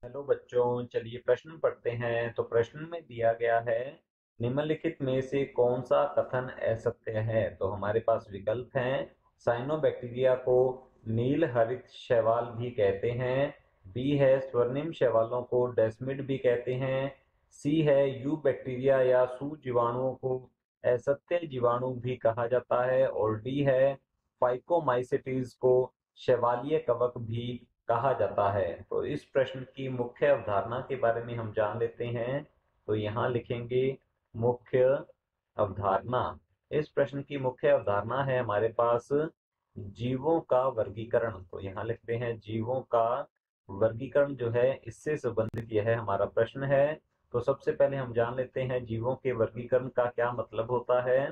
Hello बच्चों, चलिए प्रश्न पढ़ते हैं। तो प्रश्न में दिया गया है, निम्नलिखित में से कौन सा कथन असत्य है। तो हमारे पास विकल्प हैं। साइनोबैक्टीरिया को नील हरित शैवाल भी कहते हैं। बी है स्वर्णिम शैवालों को डेस्मिड भी कहते हैं। सी है यू बैक्टीरिया या सू जीवाणुओं को असत्य जीवाणु भी कहा जाता है। और डी है फाइकोमाइसेटीज को शैवालीय कवक भी कहा जाता है। तो इस प्रश्न की मुख्य अवधारणा के बारे में हम जान लेते हैं। तो यहाँ लिखेंगे मुख्य अवधारणा। इस प्रश्न की मुख्य अवधारणा है हमारे पास जीवों का वर्गीकरण। तो यहाँ लिखते हैं जीवों का वर्गीकरण जो है इससे संबंधित यह हमारा प्रश्न है। तो सबसे पहले हम जान लेते हैं जीवों के वर्गीकरण का क्या मतलब होता है।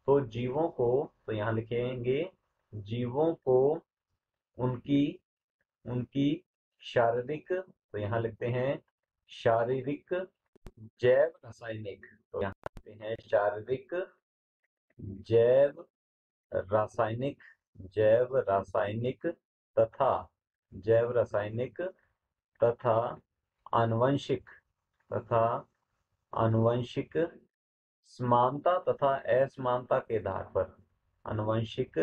तो जीवों को, तो यहाँ लिखेंगे जीवों को उनकी उनकी शारीरिक, तो यहाँ लिखते हैं शारीरिक, जैव रासायनिक, तो यहाँ लिखते हैं शारीरिक, जैव रासायनिक, जैव रासायनिक तथा जैव रासायनिक तथा आनुवंशिक तथा आनुवंशिक समानता तथा असमानता के आधार पर, आनुवंशिक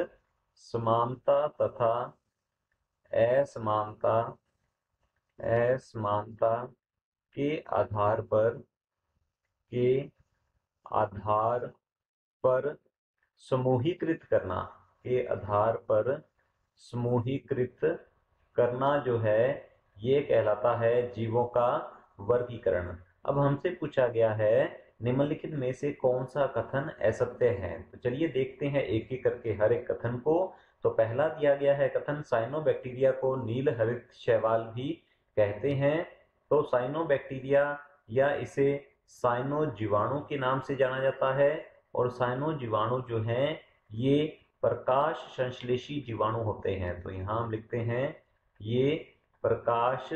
समानता तथा असमानता असमानता के आधार पर के आधार पर समूहीकृत करना, के आधार पर समूहीकृत करना जो है ये कहलाता है जीवों का वर्गीकरण। अब हमसे पूछा गया है निम्नलिखित में से कौन सा कथन असत्य है। तो चलिए देखते हैं एक एक करके हर एक कथन को। तो पहला दिया गया है कथन, साइनोबैक्टीरिया को नील हरित शैवाल भी कहते हैं। तो साइनोबैक्टीरिया या इसे साइनो जीवाणु के नाम से जाना जाता है। और साइनो जीवाणु जो हैं ये प्रकाश संश्लेषी जीवाणु होते हैं। तो यहाँ हम लिखते हैं ये प्रकाश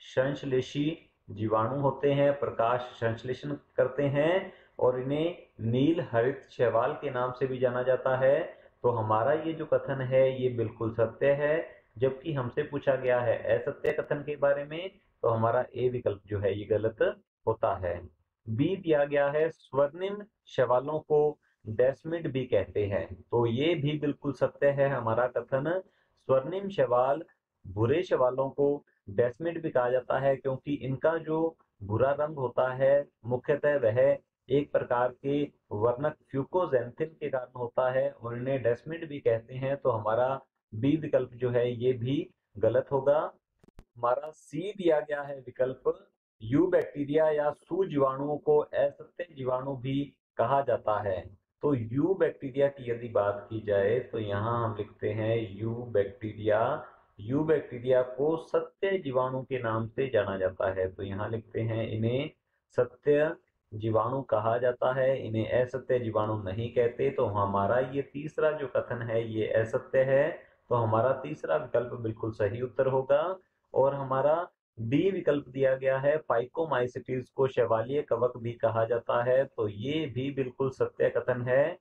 संश्लेषी जीवाणु होते हैं, प्रकाश संश्लेषण करते हैं और इन्हें नील हरित शैवाल के नाम से भी जाना जाता है। तो हमारा ये जो कथन है ये बिल्कुल सत्य है। जबकि हमसे पूछा गया है असत्य कथन के बारे में, तो हमारा ए विकल्प जो है ये गलत होता है। बी दिया गया है, स्वर्णिम शैवालों को डेस्मिड भी कहते हैं। तो ये भी बिल्कुल सत्य है हमारा कथन। स्वर्णिम शैवाल भूरे शैवालों को डेस्मिड भी कहा जाता है, क्योंकि इनका जो भूरा रंग होता है मुख्यतः वह एक प्रकार के वर्णक फ्यूकोजेंथिन के कारण होता है और इन्हें डेस्मिड भी कहते हैं। तो हमारा बी विकल्प जो है ये भी गलत होगा। हमारा सी दिया गया है विकल्प, यू बैक्टीरिया या सू जीवाणुओं को असत्य जीवाणु भी कहा जाता है। तो यू बैक्टीरिया की यदि बात की जाए तो यहाँ हम लिखते हैं यू बैक्टीरिया को सत्य जीवाणु के नाम से जाना जाता है। तो यहाँ लिखते हैं इन्हें सत्य जीवाणु कहा जाता है, इन्हें असत्य जीवाणु नहीं कहते। तो हमारा ये तीसरा जो कथन है ये असत्य है। तो हमारा तीसरा विकल्प बिल्कुल सही उत्तर होगा। और हमारा डी विकल्प दिया गया है, फाइकोमाइसिटीज को शैवालीय कवक भी कहा जाता है। तो ये भी बिल्कुल सत्य कथन है।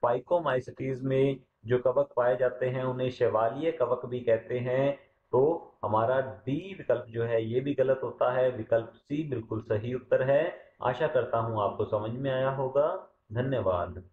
फाइकोमाइसिटीज में जो कवक पाए जाते हैं उन्हें शैवालीय कवक भी कहते हैं। तो हमारा डी विकल्प जो है ये भी गलत होता है। विकल्प सी बिल्कुल सही उत्तर है। आशा करता हूं आपको समझ में आया होगा। धन्यवाद।